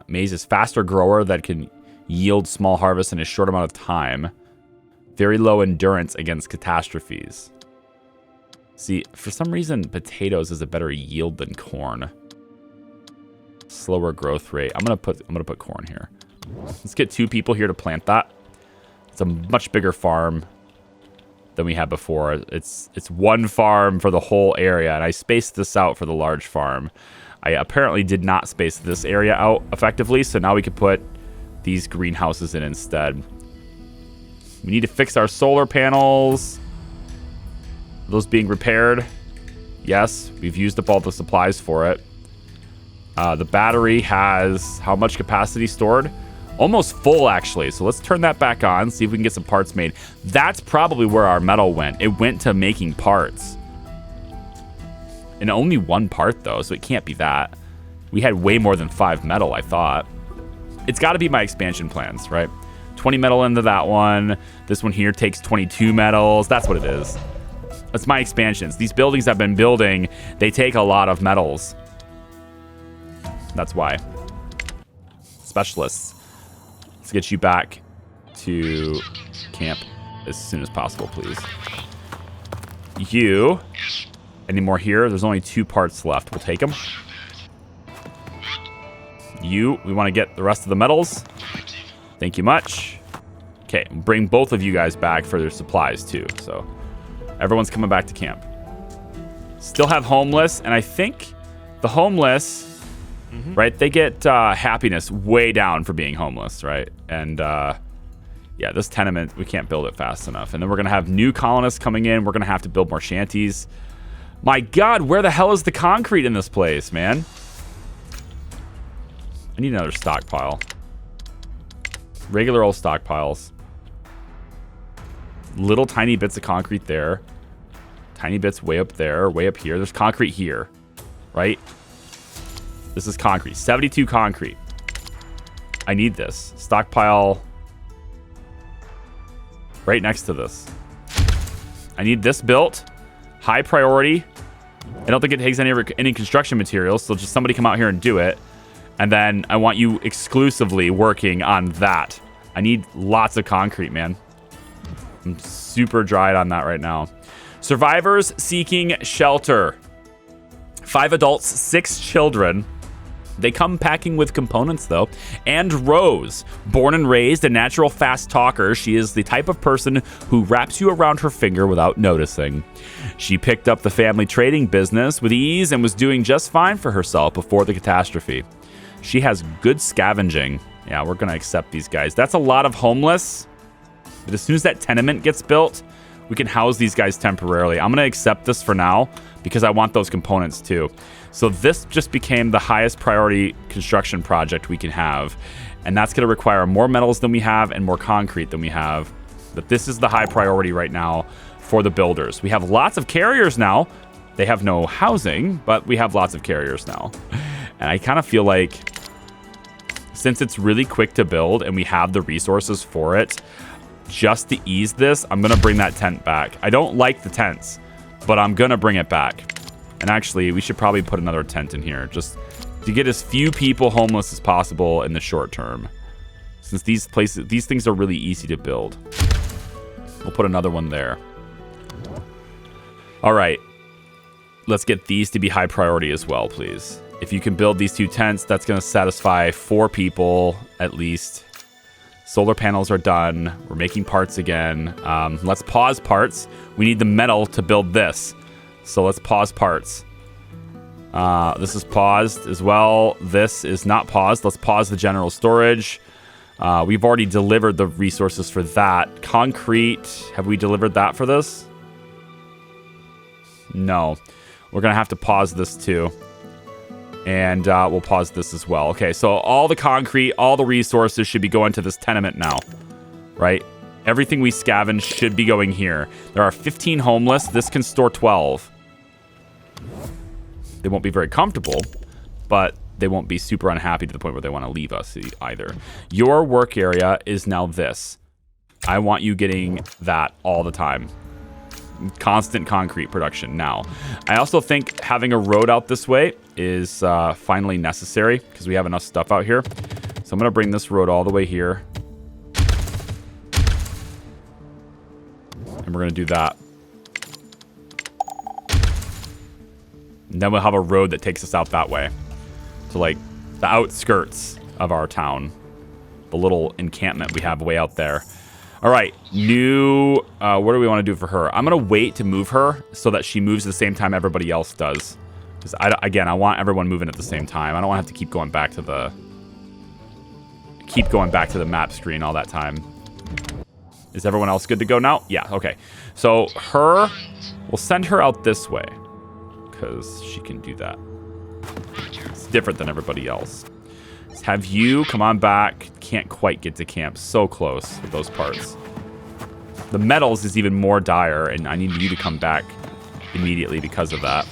Speaker 1: Maize is faster grower that can yield small harvests in a short amount of time. Very low endurance against catastrophes. See, for some reason, potatoes is a better yield than corn. Slower growth rate. I'm gonna put corn here. Let's get 2 people here to plant that. It's a much bigger farm than we had before. It's 1 farm for the whole area, and I spaced this out for the large farm. I apparently did not space this area out effectively, so now we could put these greenhouses in instead. We need to fix our solar panels. Are those being repaired? Yes, we've used up all the supplies for it. The battery has how much capacity stored? Almost full, actually. So let's turn that back on, see if we can get some parts made. That's probably where our metal went. It went to making parts. And only 1 part, though, so it can't be that. We had way more than 5 metal, I thought. It's got to be my expansion plans, right? 20 metal into that one. This one here takes 22 metals. That's what it is. That's my expansions. These buildings I've been building, they take a lot of metals. That's why. Specialists. Let's get you back to camp as soon as possible, please. You. Any more here? There's only 2 parts left. We'll take them. You. We want to get the rest of the metals. Thank you much. Okay. Bring both of you guys back for their supplies, too. So everyone's coming back to camp. Still have homeless. And I think the homeless... right? They get happiness way down for being homeless, right? And yeah, this tenement, we can't build it fast enough. And then we're going to have new colonists coming in. We're going to have to build more shanties. My God, where the hell is the concrete in this place, man? I need another stockpile. Regular old stockpiles. Little tiny bits of concrete there. Tiny bits way up there, way up here. There's concrete here, right? This is concrete. 72 concrete. I need this. Stockpile right next to this. I need this built. High priority. I don't think it takes any construction materials, so just somebody come out here and do it. And then I want you exclusively working on that. I need lots of concrete, man. I'm super dried on that right now. Survivors seeking shelter. 5 adults, 6 children. They come packing with components, though. And Rose, born and raised a natural fast talker, she is the type of person who wraps you around her finger without noticing. She picked up the family trading business with ease and was doing just fine for herself before the catastrophe. She has good scavenging. Yeah, we're going to accept these guys. That's a lot of homeless. But as soon as that tenement gets built, we can house these guys temporarily. I'm going to accept this for now because I want those components too. So this just became the highest priority construction project we can have. And that's going to require more metals than we have and more concrete than we have. But this is the high priority right now for the builders. We have lots of carriers now. They have no housing, but we have lots of carriers now. And I kind of feel like since it's really quick to build and we have the resources for it, just to ease this, I'm going to bring that tent back. I don't like the tents, but I'm going to bring it back. And actually, we should probably put another tent in here just to get as few people homeless as possible in the short term. Since these things are really easy to build. We'll put another one there. All right. Let's get these to be high priority as well, please. If you can build these 2 tents, that's going to satisfy 4 people at least. Solar panels are done. We're making parts again. Let's pause parts. We need the metal to build this. So let's pause parts. This is paused as well. This is not paused. Let's pause the general storage. We've already delivered the resources for that. Concrete, have we delivered that for this? No. We're going to have to pause this too. And we'll pause this as well. Okay, so all the concrete, all the resources should be going to this tenement now, right? Everything we scavenge should be going here. There are 15 homeless. This can store 12. They won't be very comfortable, but they won't be super unhappy to the point where they want to leave us either. Your work area is now this. I want you getting that all the time. Constant concrete production now. I also think having a road out this way is finally necessary because we have enough stuff out here. So I'm going to bring this road all the way here. And we're going to do that. And then we'll have a road that takes us out that way. To like the outskirts of our town. The little encampment we have way out there. All right, new, what do we want to do for her? I'm going to wait to move her so that she moves at the same time everybody else does. Because, again, I want everyone moving at the same time. I don't want to have to keep going back to the map screen all that time. Is everyone else good to go now? Yeah, okay. So her, we'll send her out this way because she can do that. It's different than everybody else. Let's have you come on back. Can't quite get to camp. So close with those parts. The metals is even more dire, and I need you to come back immediately because of that.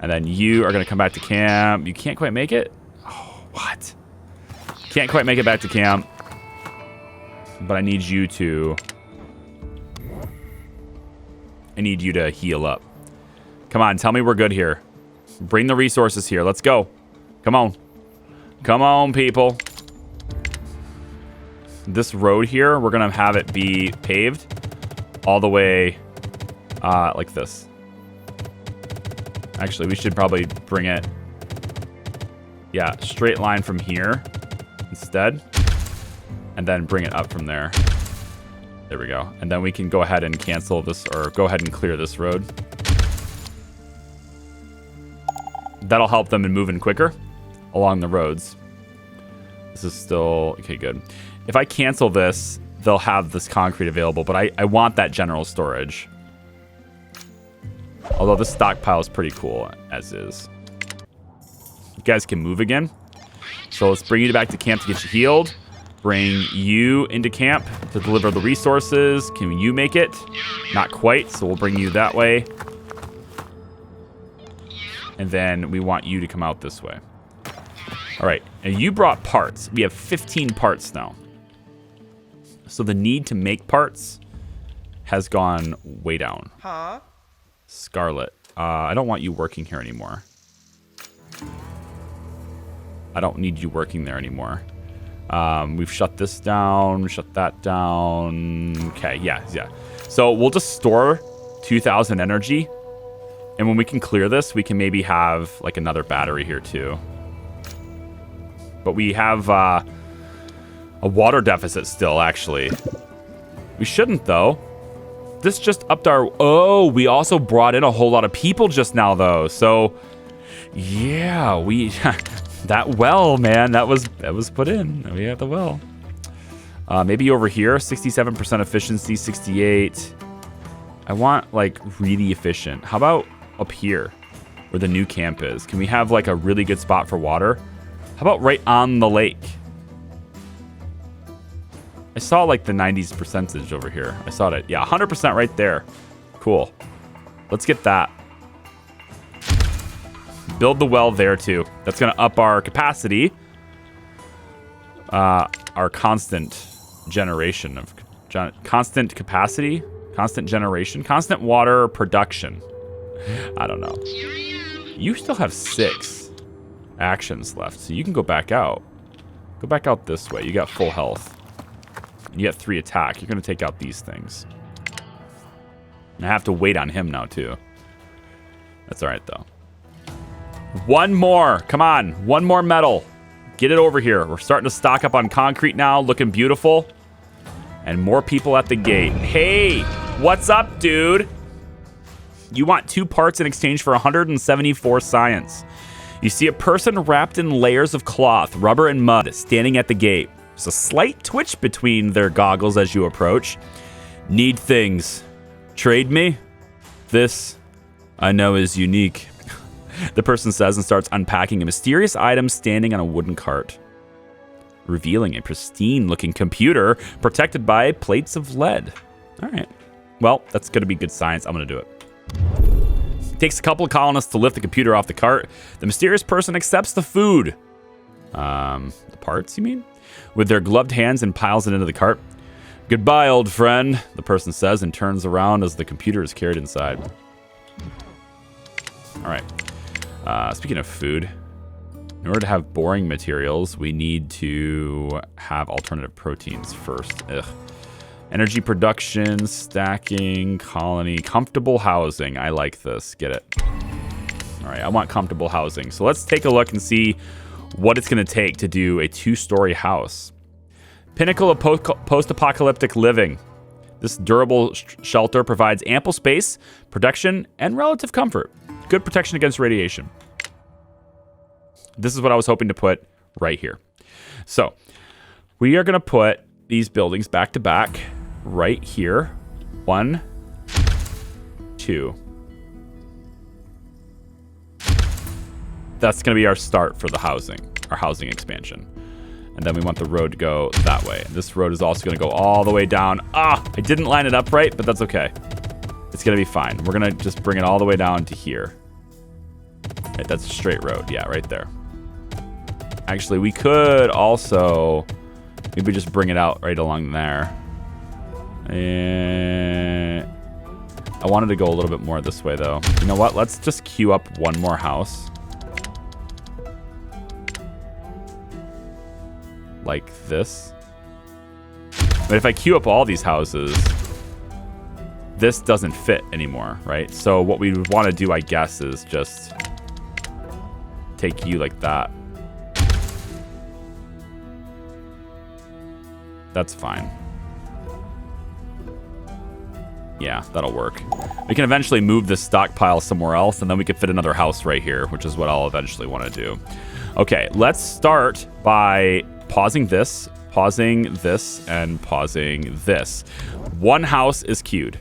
Speaker 1: And then you are going to come back to camp. You can't quite make it? Oh, what? Can't quite make it back to camp. But I need you to... heal up. Come on, tell me we're good here. Bring the resources here. Let's go. Come on. Come on, people. This road here, we're going to have it be paved all the way like this. Actually, we should probably bring it, yeah, straight line from here instead. And then bring it up from there. There we go. And then we can go ahead and cancel this, or go ahead and clear this road. That'll help them in moving quicker along the roads. This is still, okay, good. If I cancel this, they'll have this concrete available, but I want that general storage. Although this stockpile is pretty cool as is. You guys can move again. So let's bring you back to camp to get you healed. Bring you into camp to deliver the resources. Can you make it? Not quite, so we'll bring you that way. And then we want you to come out this way. All right, and you brought parts. We have 15 parts now. So the need to make parts has gone way down.
Speaker 2: Huh?
Speaker 1: Scarlet, I don't want you working here anymore. I don't need you working there anymore. We've shut this down, shut that down. Okay, yeah. So we'll just store 2,000 energy. And when we can clear this, we can maybe have like another battery here too. But we have a water deficit still, actually. We shouldn't, though. This just upped our... Oh, we also brought in a whole lot of people just now, though. So, yeah, we... that well, man, that was put in. We have the well. Maybe over here, 67% efficiency, 68. I want, like, really efficient. How about up here, where the new camp is? Can we have, like, a really good spot for water? How about right on the lake? I saw like the 90s percentage over here. I saw it. Yeah, 100% right there. Cool. Let's get that. Build the well there too. That's going to up our capacity. Our constant generation of constant capacity, constant generation, constant water production. I don't know. You still have 6 actions left, so you can go back out. Go back out this way. You got full health. You got 3 attack. You're going to take out these things. And I have to wait on him now, too. That's all right, though. 1 more. Come on. 1 more metal. Get it over here. We're starting to stock up on concrete now. Looking beautiful. And more people at the gate. Hey, what's up, dude? You want 2 parts in exchange for 174 science. You see a person wrapped in layers of cloth, rubber, and mud standing at the gate. There's a slight twitch between their goggles as you approach. Need things. Trade me? This, I know, is unique. The person says and starts unpacking a mysterious item standing on a wooden cart, revealing a pristine-looking computer protected by plates of lead. All right. Well, that's going to be good science. I'm going to do it. It takes a couple of colonists to lift the computer off the cart. The mysterious person accepts the food. The parts, you mean? With their gloved hands and piles it into the cart. Goodbye, old friend, the person says and turns around as the computer is carried inside. All right. Speaking of food, in order to have boring materials, we need to have alternative proteins first. Ugh. Energy production, stacking, colony, comfortable housing. I like this. Get it. All right, I want comfortable housing. So let's take a look and see what it's going to take to do a 2-story house. Pinnacle of post-apocalyptic living. This durable shelter provides ample space, protection, and relative comfort. Good protection against radiation. This is what I was hoping to put right here. So we are going to put these buildings back to back right here. 1, 2. That's going to be our start for the housing, our housing expansion. And then we want the road to go that way. This road is also going to go all the way down. Ah, I didn't line it up right, but that's okay. It's going to be fine. We're going to just bring it all the way down to here. Right, that's a straight road. Yeah, right there. Actually, we could also maybe just bring it out right along there. And I wanted to go a little bit more this way, though. You know what? Let's just queue up 1 more house. Like this. But if I queue up all these houses, this doesn't fit anymore, right? So what we would want to do, I guess, is just take you like that. That's fine. Yeah, that'll work. We can eventually move this stockpile somewhere else, and then we could fit another house right here, which is what I'll eventually want to do. Okay, let's start by pausing this, and pausing this. 1 house is queued,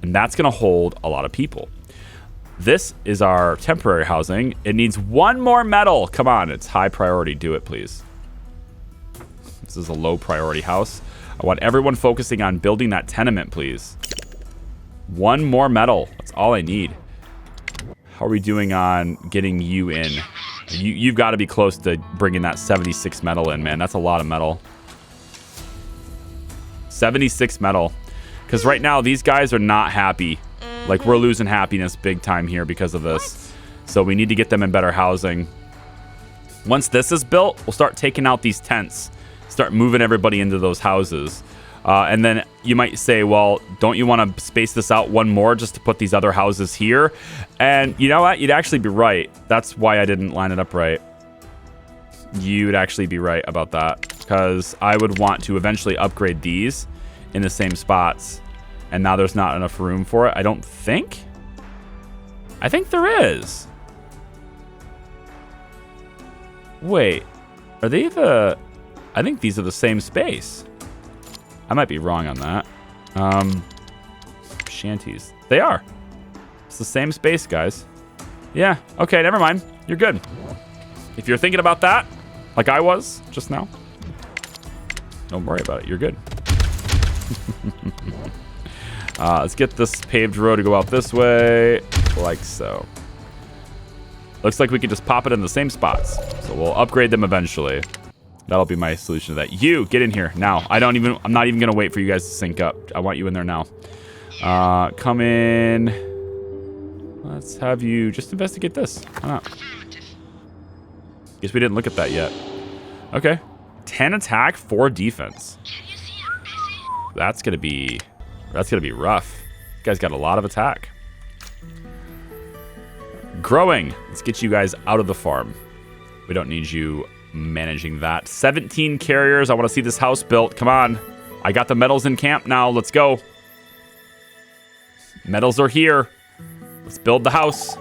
Speaker 1: and that's going to hold a lot of people. This is our temporary housing. It needs 1 more metal. Come on, it's high priority. Do it, please. This is a low priority house. I want everyone focusing on building that tenement, please. 1 more metal. That's all I need. How are we doing on getting you in? You've got to be close to bringing that 76 metal in, man. That's a lot of metal. 76 metal. Because right now, these guys are not happy. Like, we're losing happiness big time here because of this. So we need to get them in better housing. Once this is built, we'll start taking out these tents. Start moving everybody into those houses. And then you might say, well, don't you want to space this out 1 more just to put these other houses here? And you know what? You'd actually be right. That's why I didn't line it up right. You'd actually be right about that. Because I would want to eventually upgrade these in the same spots. And now there's not enough room for it, I don't think. I think there is. Wait. Are they the... I think these are the same space. I might be wrong on that. Shanties. They are. It's the same space, guys. Yeah. Okay, never mind. You're good. If you're thinking about that, like I was just now, don't worry about it. You're good. Let's get this paved road to go out this way, like so. Looks like we can just pop it in the same spots. So we'll upgrade them eventually. That'll be my solution to that. You, get in here now. I'm not even going to wait for you guys to sync up. I want you in there now. Come in. Let's have you just investigate this. Why not? Guess we didn't look at that yet. Okay. 10 attack, 4 defense. That's gonna be rough. You guys got a lot of attack. Growing. Let's get you guys out of the farm. We don't need you managing that. 17 carriers. I want to see this house built. Come on. I got the metals in camp now. Let's go. Metals are here. Let's build the house.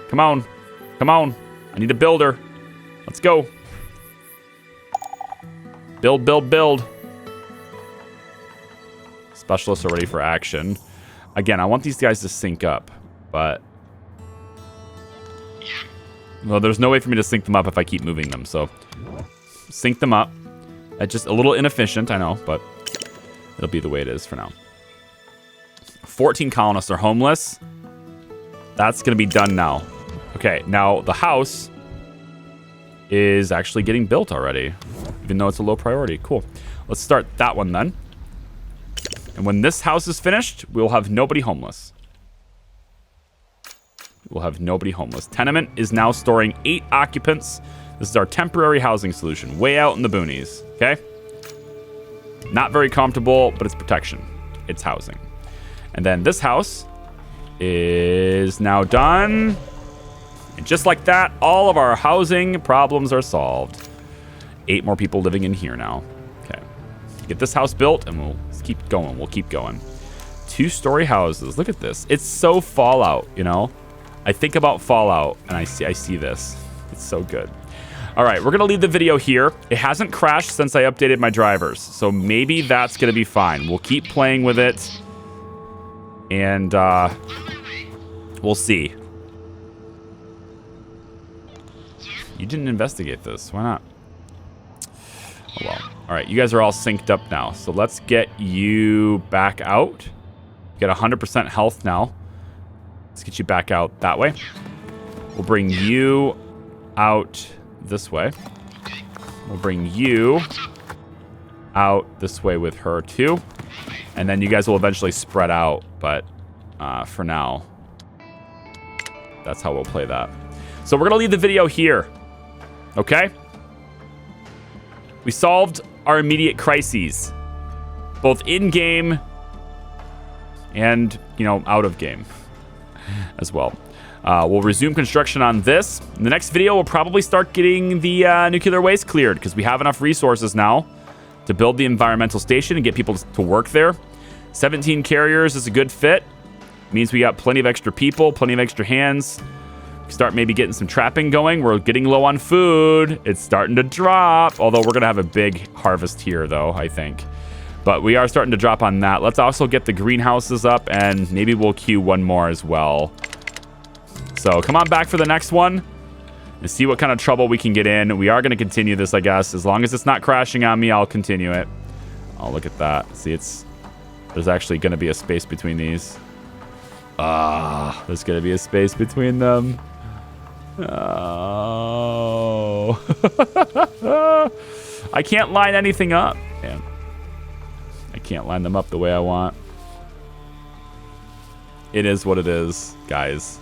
Speaker 1: Come on. Come on. I need a builder. Let's go. Build, build, build. Specialists are ready for action. Again, I want these guys to sync up, but... well, there's no way for me to sync them up if I keep moving them, so... sync them up. That's just a little inefficient, I know, but... it'll be the way it is for now. 14 colonists are homeless. That's going to be done now. Okay, now the house is actually getting built already, even though it's a low priority. Cool. Let's start that one then. And when this house is finished, we'll have nobody homeless. We'll have nobody homeless. Tenement is now storing 8 occupants. This is our temporary housing solution, way out in the boonies, okay? Not very comfortable, but it's protection. It's housing. And then this house is now done. And just like that, all of our housing problems are solved. 8 more people living in here now. Okay. Get this house built, and we'll keep going. We'll keep going. 2-story houses. Look at this. It's so Fallout, you know? I think about Fallout, and I see this. It's so good. All right, we're going to leave the video here. It hasn't crashed since I updated my drivers, so maybe that's going to be fine. We'll keep playing with it, and we'll see. You didn't investigate this. Why not? Oh, well. All right, you guys are all synced up now, so let's get you back out. Get 100% health now. Let's get you back out that way. We'll bring you out this way. We'll bring you out this way with her too. And then you guys will eventually spread out, but for now, that's how we'll play that. So we're gonna leave the video here, okay? We solved our immediate crises, both in-game and, you know, out of game as well. We'll resume construction on this. In the next video, we'll probably start getting the nuclear waste cleared because we have enough resources now to build the environmental station and get people to work there. 17 carriers is a good fit. Means we got plenty of extra people, plenty of extra hands. Start maybe getting some trapping going. We're getting low on food. It's starting to drop, although we're going to have a big harvest here, though, I think. But we are starting to drop on that. Let's also get the greenhouses up, and maybe we'll queue one more as well. So come on back for the next one and see what kind of trouble we can get in. We are going to continue this, I guess. As long as it's not crashing on me, I'll continue it. Oh, look at that. See, there's actually going to be a space between these. There's going to be a space between them. Oh. I can't line anything up. Man. I can't line them up the way I want. It is what it is, guys.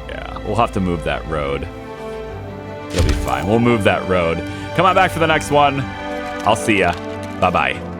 Speaker 1: Yeah, we'll have to move that road. It'll be fine. We'll move that road. Come on back for the next one. I'll see ya. Bye-bye.